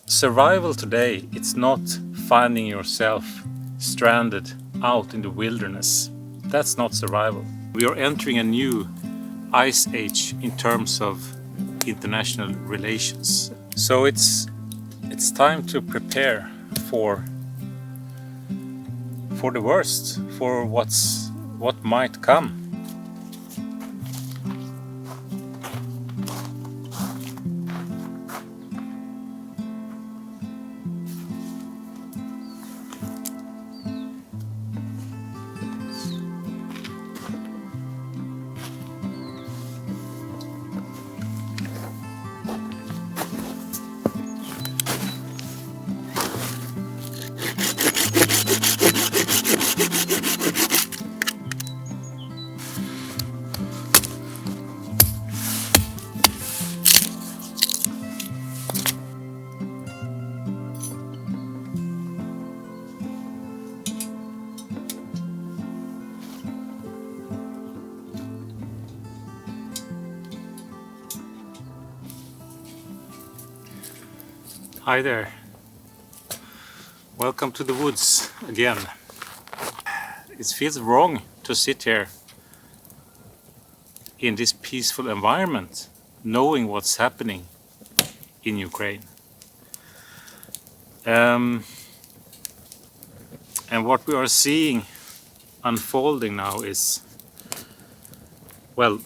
Survival today, it's not finding yourself stranded out in the wilderness. That's not survival. We are entering a new ice age in terms of international relations. So it's time to prepare for the worst, for what might come. Hi there. Welcome to the woods again. It feels wrong to sit here in this peaceful environment, knowing what's happening in Ukraine. And what we are seeing unfolding now is, well,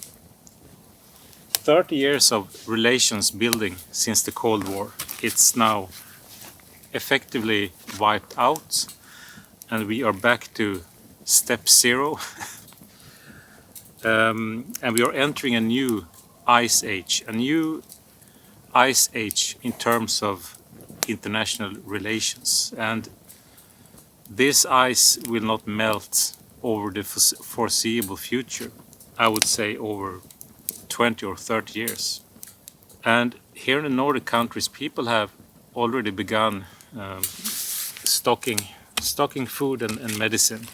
30 years of relations building since the Cold War. It's now effectively wiped out, and we are back to step zero. And we are entering a new ice age in terms of international relations. And this ice will not melt over the foreseeable future. I would say over 20 or 30 years. And here in the Nordic countries, people have already begun stocking food and medicine.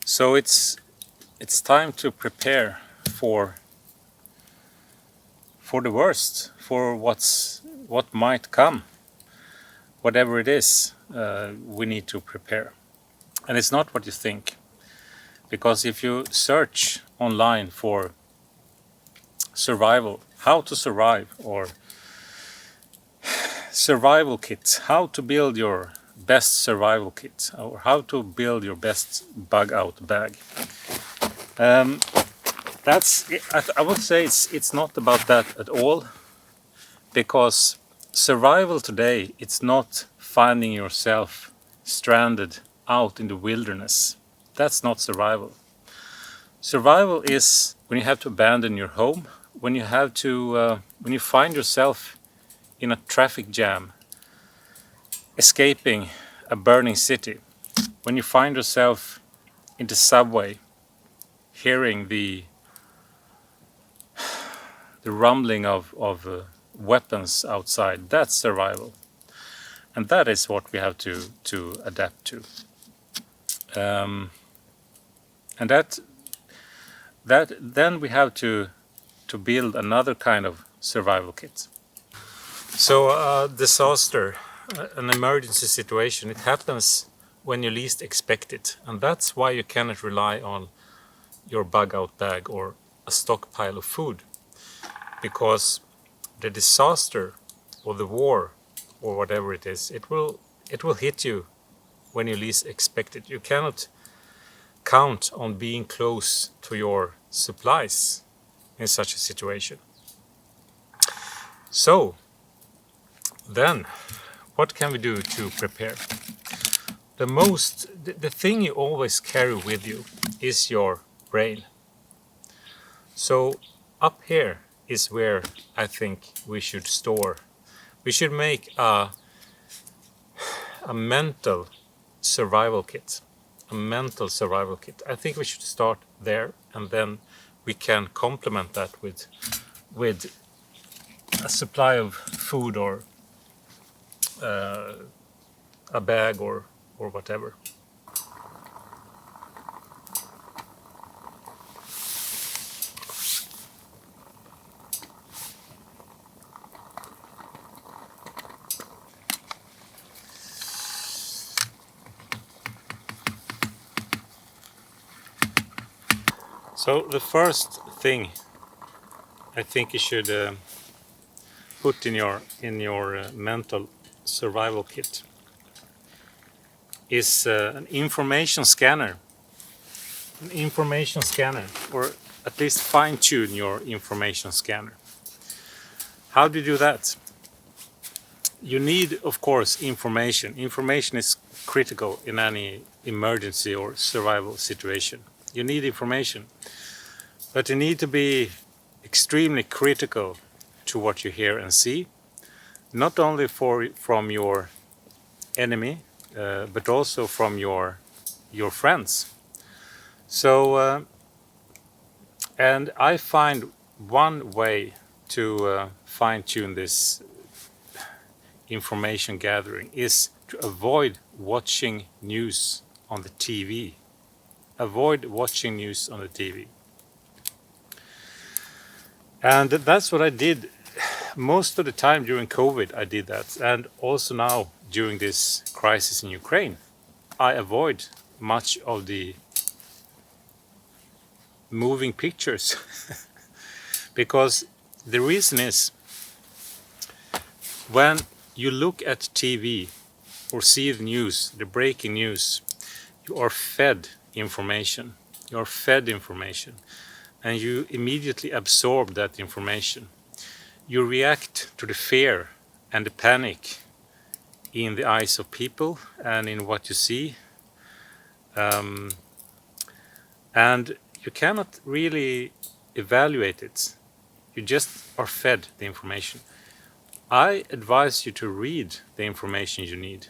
So it's time to prepare for the worst, for what might come. Whatever it is, we need to prepare. And it's not what you think. Because if you search online for survival, how to survive, or survival kit, how to build your best survival kit, or how to build your best bug out bag, I would say it's not about that at all. Because survival today, it's not finding yourself stranded out in the wilderness. That's not survival. Survival is when you have to abandon your home, when you have to, when you find yourself in a traffic jam, escaping a burning city, when you find yourself in the subway, hearing the rumbling of weapons outside. That's survival, and that is what we have to adapt to. And that then we have to build another kind of survival kit. So a disaster, an emergency situation, it happens when you least expect it, and that's why you cannot rely on your bug out bag or a stockpile of food, because the disaster or the war or whatever it is, it will hit you when you least expect it. You cannot count on being close to your supplies in such a situation. So then, what can we do to prepare? The thing you always carry with you is your brain. So up here is where I think we should store. We should make a mental survival kit. A mental survival kit. I think we should start there, and then we can complement that with a supply of food or a bag or whatever. So the first thing I think you should put in your mental survival kit is an information scanner. An information scanner, or at least fine-tune your information scanner. How do you do that? You need, of course, information. Information is critical in any emergency or survival situation. You need information, but you need to be extremely critical to what you hear and see, not only from your enemy, but also from your friends. So, and I find one way to fine-tune this information gathering is to avoid watching news on the TV. Avoid watching news on the TV. And that's what I did most of the time during COVID. I did that, and also now during this crisis in Ukraine, I avoid much of the moving pictures because the reason is, when you look at TV or see the news, the breaking news, you are fed information. You are fed information, and you immediately absorb that information. You react to the fear and the panic in the eyes of people and in what you see, and you cannot really evaluate it. You just are fed the information. I advise you to read the information you need.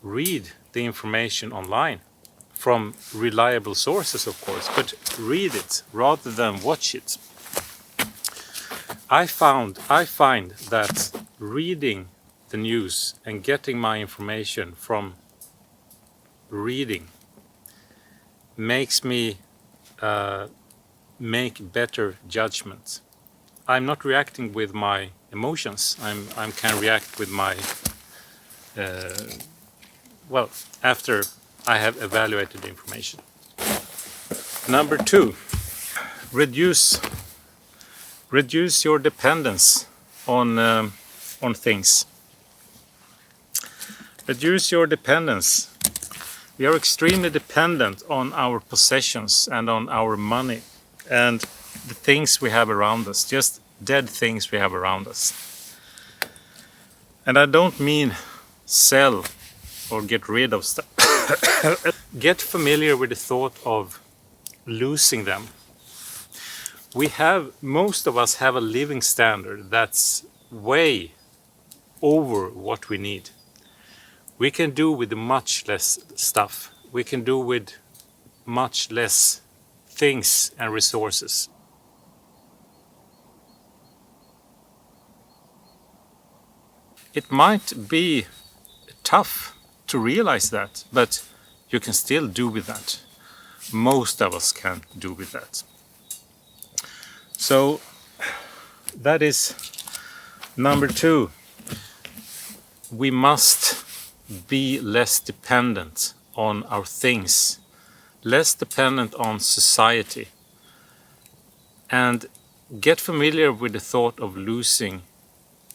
Read the information online from reliable sources, of course, but read it rather than watch it. I find that reading the news and getting my information from reading makes me make better judgments. I'm not reacting with my emotions. I can react with my well, after I have evaluated the information. Number 2, reduce your dependence on things. Reduce your dependence. We are extremely dependent on our possessions and on our money and the things we have around us, just dead things we have around us. And I don't mean sell or get rid of stuff. Get familiar with the thought of losing them. Most of us have a living standard that's way over what we need. We can do with much less stuff. We can do with much less things and resources. It might be tough to realize that, but you can still do with that. Most of us can do with that. So that is number 2. We must be less dependent on our things, less dependent on society, and get familiar with the thought of losing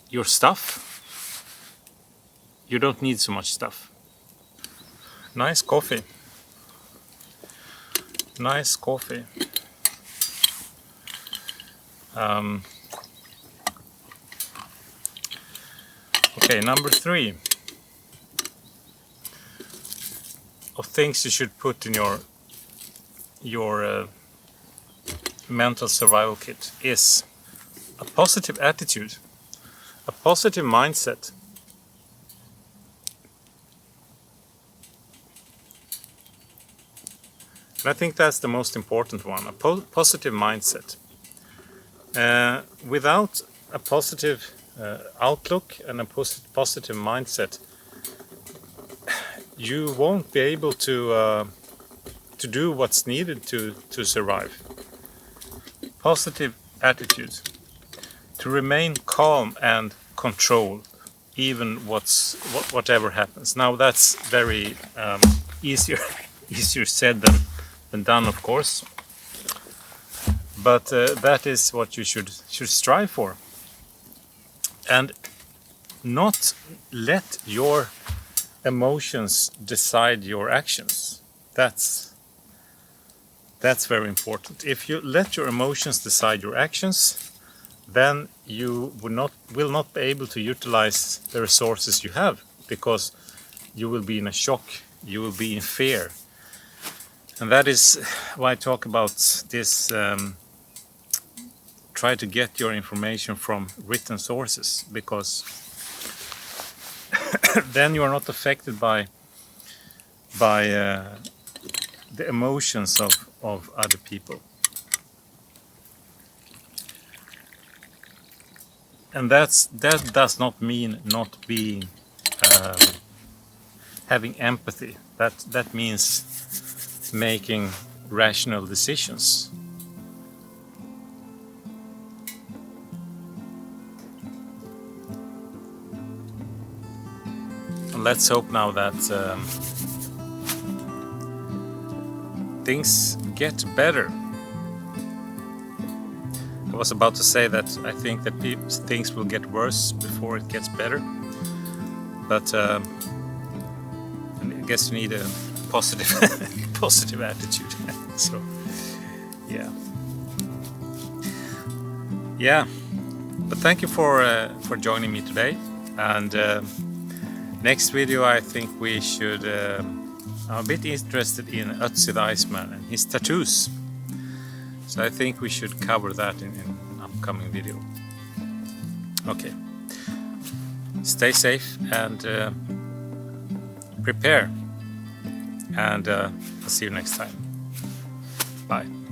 your stuff. You don't need so much stuff. Nice coffee. Nice coffee. Okay, number 3 of things you should put in your mental survival kit is a positive attitude, a positive mindset. And I think that's the most important one, a positive mindset. Without a positive outlook and a positive mindset, you won't be able to do what's needed to survive. Positive attitude, to remain calm and controlled, even whatever happens. Now that's very easier said than done, of course. but that is what you should strive for, and not let your emotions decide your actions. That's very important. If you let your emotions decide your actions, then you will not be able to utilize the resources you have, because you will be in a shock, you will be in fear. And that is why I talk about this, try to get your information from written sources, because then you are not affected by the emotions of other people. And that does not mean not being having empathy. That means making rational decisions. And let's hope now that things get better. I was about to say that I think that things will get worse before it gets better, but I guess you need a positive positive attitude. So yeah, but thank you for joining me today. And next video, I think we should I'm a bit interested in Ötzi the Iceman and his tattoos, so I think we should cover that in an upcoming video. Okay, stay safe and prepare, and I'll see you next time. Bye.